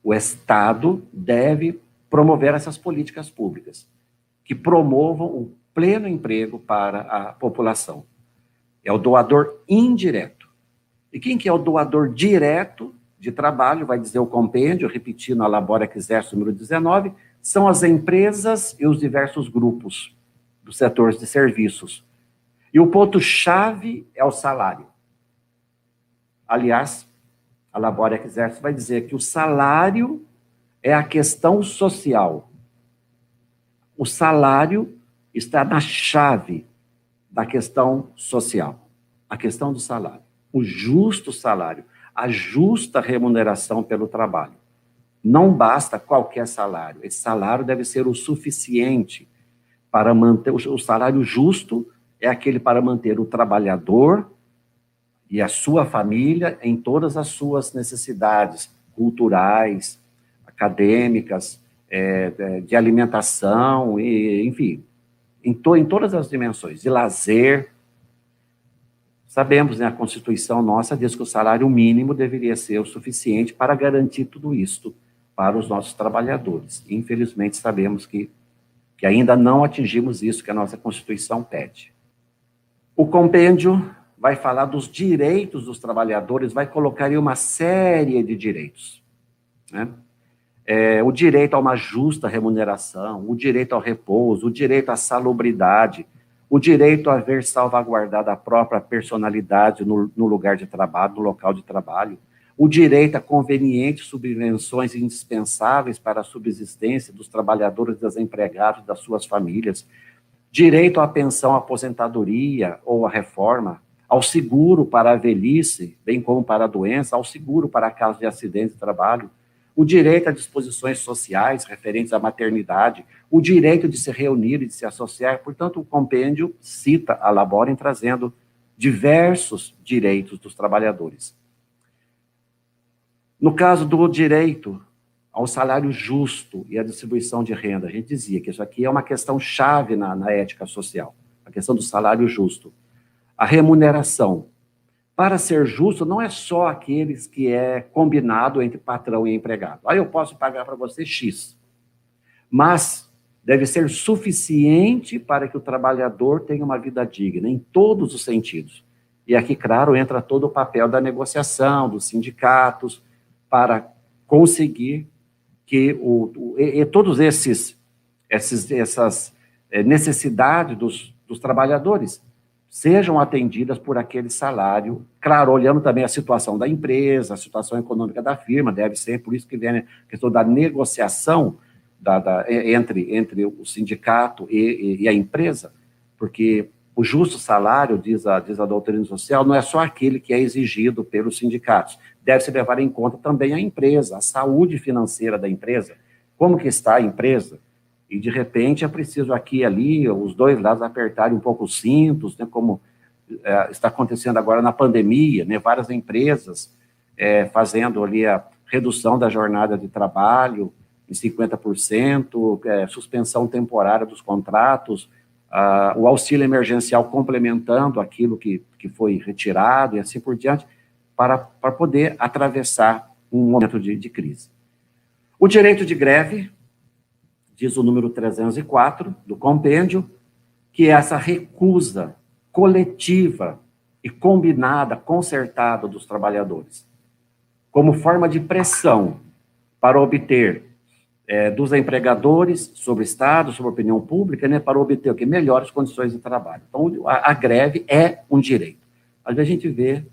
O Estado deve promover essas políticas públicas que promovam o pleno emprego para a população. É o doador indireto. E quem que é o doador direto de trabalho? Vai dizer o compêndio, repetindo a Labora Exerces, número 19, são as empresas e os diversos grupos dos setores de serviços. E o ponto-chave é o salário. Aliás, a Labora Exerces vai dizer que o salário é a questão social. O salário está na chave da questão social. A questão do salário. O justo salário, a justa remuneração pelo trabalho. Não basta qualquer salário. Esse salário deve ser o suficiente para manter... O salário justo é aquele para manter o trabalhador e a sua família em todas as suas necessidades culturais, acadêmicas, de alimentação, enfim, em todas as dimensões, de lazer. Sabemos, né, a Constituição nossa diz que o salário mínimo deveria ser o suficiente para garantir tudo isto para os nossos trabalhadores. Infelizmente, sabemos que ainda não atingimos isso que a nossa Constituição pede. O compêndio vai falar dos direitos dos trabalhadores, vai colocar aí uma série de direitos, né? O direito a uma justa remuneração, o direito ao repouso, o direito à salubridade, o direito a ver salvaguardada a própria personalidade no lugar de trabalho, no local de trabalho, o direito a convenientes subvenções indispensáveis para a subsistência dos trabalhadores desempregados das suas famílias, direito à pensão, à aposentadoria ou à reforma, ao seguro para a velhice, bem como para a doença, ao seguro para casos de acidente de trabalho, o direito a disposições sociais referentes à maternidade, o direito de se reunir e de se associar. Portanto, o compêndio cita a Laborem trazendo diversos direitos dos trabalhadores. No caso do direito ao salário justo e à distribuição de renda, a gente dizia que isso aqui é uma questão chave na ética social, a questão do salário justo. A remuneração para ser justo, não é só aqueles que é combinado entre patrão e empregado. Aí eu posso pagar para você X, mas deve ser suficiente para que o trabalhador tenha uma vida digna, em todos os sentidos. E aqui, claro, entra todo o papel da negociação, dos sindicatos, para conseguir que todos essas necessidades dos trabalhadores sejam atendidas por aquele salário, claro, olhando também a situação da empresa, a situação econômica da firma, deve ser, por isso que vem a questão da negociação entre o sindicato e a empresa, porque o justo salário, diz a doutrina social, não é só aquele que é exigido pelos sindicatos, deve-se levar em conta também a empresa, a saúde financeira da empresa, como que está a empresa, e de repente é preciso aqui e ali, os dois lados apertarem um pouco os cintos, né, como está acontecendo agora na pandemia, né, várias empresas fazendo ali a redução da jornada de trabalho em 50%, suspensão temporária dos contratos, o auxílio emergencial complementando aquilo que foi retirado e assim por diante, para poder atravessar um momento de crise. O direito de greve, diz o número 304 do compêndio, que é essa recusa coletiva e combinada, concertada dos trabalhadores, como forma de pressão para obter dos empregadores sobre o Estado, sobre a opinião pública, né, para obter o quê? Melhores condições de trabalho. Então, a greve é um direito. Às vezes a gente vê,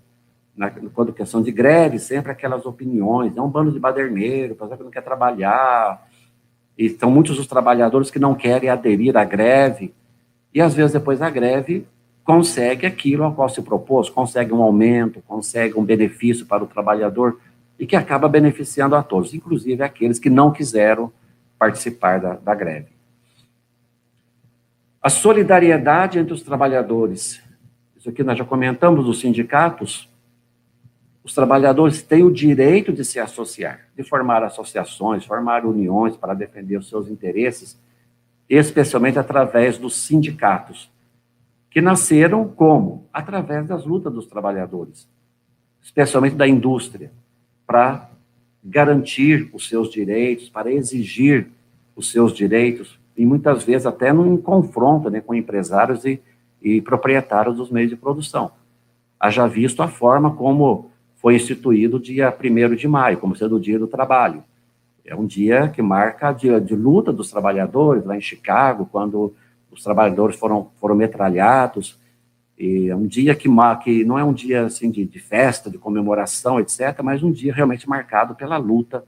quando questão de greve, sempre aquelas opiniões, é um bando de baderneiro, o pessoal que não quer trabalhar, e são muitos os trabalhadores que não querem aderir à greve, e às vezes depois da greve consegue aquilo ao qual se propôs, consegue um aumento, consegue um benefício para o trabalhador, e que acaba beneficiando a todos, inclusive aqueles que não quiseram participar da greve. A solidariedade entre os trabalhadores, isso aqui nós já comentamos, os sindicatos, os trabalhadores têm o direito de se associar, de formar associações, formar uniões para defender os seus interesses, especialmente através dos sindicatos, que nasceram como? Através das lutas dos trabalhadores, especialmente da indústria, para garantir os seus direitos, para exigir os seus direitos, e muitas vezes até num confronto, né, com empresários e proprietários dos meios de produção. Haja visto a forma como foi instituído o dia 1º de maio, como sendo o Dia do Trabalho. É um dia que marca de luta dos trabalhadores, lá em Chicago, quando os trabalhadores foram metralhados, e é um dia que não é um dia assim, de festa, de comemoração, etc., mas um dia realmente marcado pela luta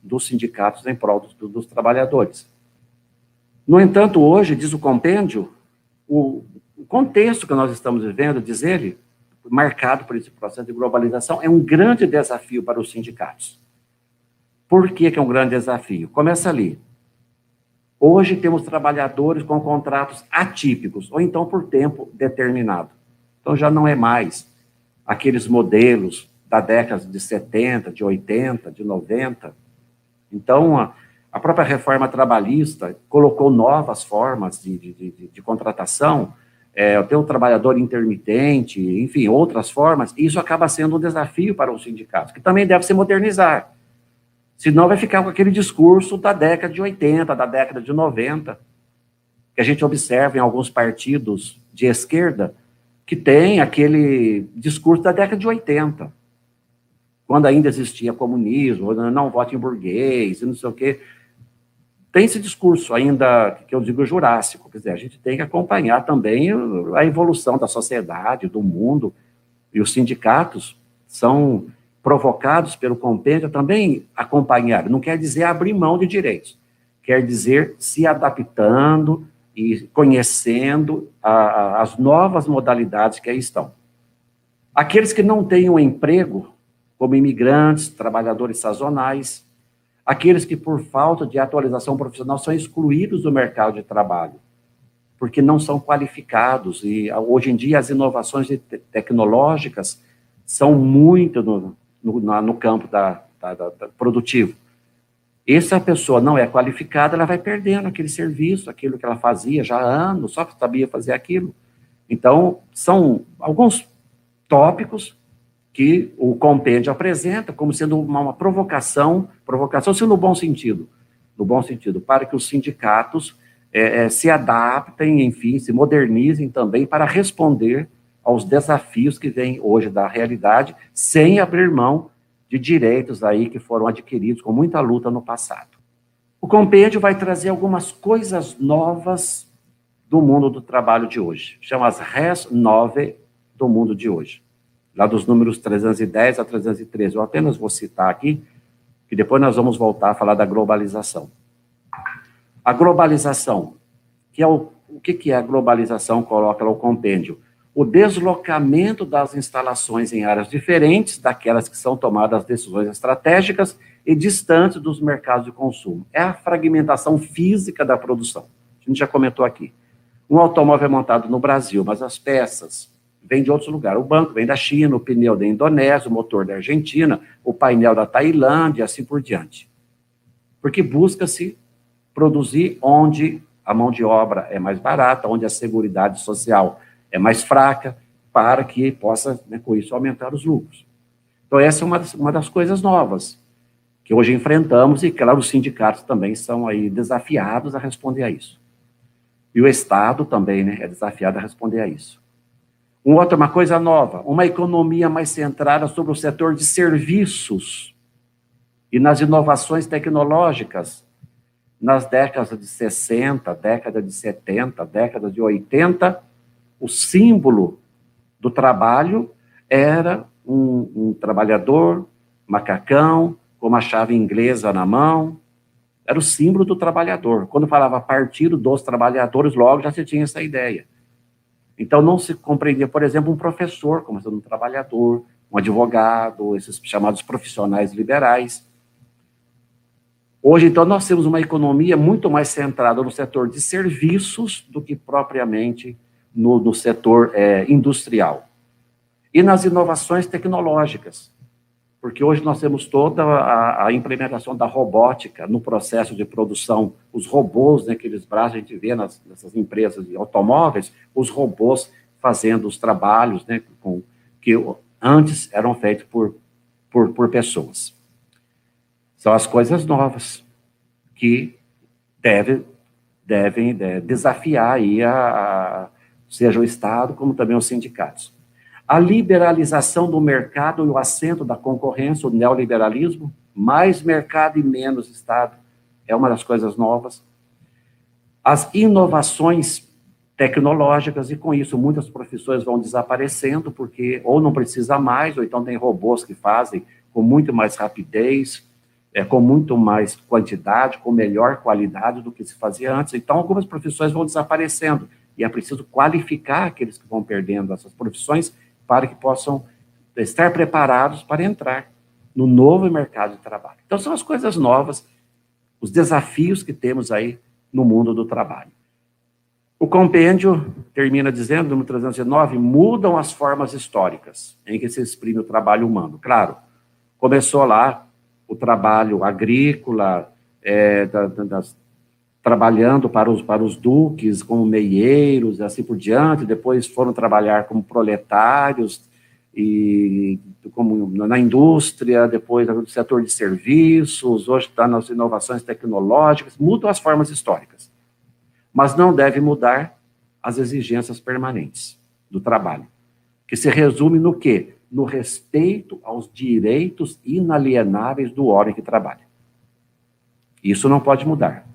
dos sindicatos em prol dos trabalhadores. No entanto, hoje, diz o compêndio, o contexto que nós estamos vivendo, diz ele, marcado por esse processo de globalização, é um grande desafio para os sindicatos. Por que é um grande desafio? Começa ali. Hoje temos trabalhadores com contratos atípicos, ou então por tempo determinado. Então já não é mais aqueles modelos da década de 70, de 80, de 90. Então, a própria reforma trabalhista colocou novas formas de contratação, ter o trabalhador intermitente, enfim, outras formas, e isso acaba sendo um desafio para os sindicatos, que também deve se modernizar. Senão vai ficar com aquele discurso da década de 80, da década de 90, que a gente observa em alguns partidos de esquerda, que tem aquele discurso da década de 80, quando ainda existia comunismo, não vote em burguês, e não sei o quê. Tem esse discurso ainda, que eu digo jurássico, quer dizer, a gente tem que acompanhar também a evolução da sociedade, do mundo, e os sindicatos são provocados pelo compêndio também acompanhar, não quer dizer abrir mão de direitos, quer dizer se adaptando e conhecendo as novas modalidades que aí estão. Aqueles que não têm um emprego, como imigrantes, trabalhadores sazonais, aqueles que por falta de atualização profissional são excluídos do mercado de trabalho, porque não são qualificados, e hoje em dia as inovações tecnológicas são muito no campo produtivo. E se a pessoa não é qualificada, ela vai perdendo aquele serviço, aquilo que ela fazia já há anos, só sabia fazer aquilo. Então, são alguns tópicos que o compêndio apresenta como sendo uma provocação sendo no bom sentido, para que os sindicatos se adaptem, enfim, se modernizem também para responder aos desafios que vêm hoje da realidade, sem abrir mão de direitos aí que foram adquiridos com muita luta no passado. O compêndio vai trazer algumas coisas novas do mundo do trabalho de hoje. Chama as res nove do mundo de hoje. Lá dos números 310 a 313. Eu apenas vou citar aqui, que depois nós vamos voltar a falar da globalização. A globalização, o que é a globalização? Coloca lá o compêndio. O deslocamento das instalações em áreas diferentes daquelas que são tomadas decisões estratégicas e distantes dos mercados de consumo. É a fragmentação física da produção. A gente já comentou aqui. Um automóvel é montado no Brasil, mas as peças vêm de outros lugares. O banco vem da China, o pneu da Indonésia, o motor da Argentina, o painel da Tailândia, e assim por diante. Porque busca-se produzir onde a mão de obra é mais barata, onde a seguridade social é mais fraca, para que possa, né, com isso, aumentar os lucros. Então, essa é uma das coisas novas que hoje enfrentamos e, claro, os sindicatos também são aí desafiados a responder a isso. E o Estado também, né, é desafiado a responder a isso. Uma coisa nova, uma economia mais centrada sobre o setor de serviços e nas inovações tecnológicas. Nas décadas de 60, década de 70, década de 80, o símbolo do trabalho era um trabalhador, macacão, com uma chave inglesa na mão. Era o símbolo do trabalhador. Quando falava Partido dos Trabalhadores, logo já se tinha essa ideia. Então, não se compreendia, por exemplo, um professor como sendo um trabalhador, um advogado, esses chamados profissionais liberais. Hoje, então, nós temos uma economia muito mais centrada no setor de serviços do que propriamente no setor industrial. E nas inovações tecnológicas, porque hoje nós temos toda a implementação da robótica no processo de produção, os robôs, né, aqueles braços a gente vê nessas empresas de automóveis, os robôs fazendo os trabalhos, né, que antes eram feitos por pessoas. São as coisas novas que devem desafiar aí seja o Estado, como também os sindicatos. A liberalização do mercado e o assento da concorrência, o neoliberalismo, mais mercado e menos Estado, é uma das coisas novas. As inovações tecnológicas, e com isso muitas profissões vão desaparecendo, porque ou não precisa mais, ou então tem robôs que fazem com muito mais rapidez, com muito mais quantidade, com melhor qualidade do que se fazia antes. Então, algumas profissões vão desaparecendo, e é preciso qualificar aqueles que vão perdendo essas profissões para que possam estar preparados para entrar no novo mercado de trabalho. Então, são as coisas novas, os desafios que temos aí no mundo do trabalho. O compêndio termina dizendo, no 309, mudam as formas históricas em que se exprime o trabalho humano. Claro, começou lá o trabalho agrícola, trabalhando para os duques como meieiros, e assim por diante, depois foram trabalhar como proletários, e como na indústria, depois no setor de serviços, hoje está nas inovações tecnológicas, mudam as formas históricas, mas não deve mudar as exigências permanentes do trabalho, que se resume no quê? No respeito aos direitos inalienáveis do homem que trabalha. Isso não pode mudar.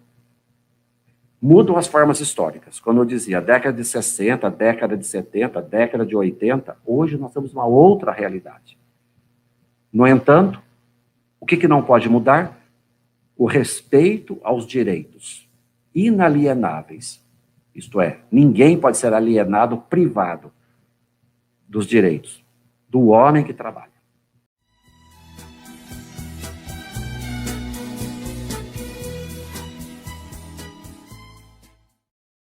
Mudam as formas históricas. Quando eu dizia década de 60, década de 70, década de 80, hoje nós temos uma outra realidade. No entanto, o que não pode mudar? O respeito aos direitos inalienáveis. Isto é, ninguém pode ser alienado, privado dos direitos do homem que trabalha.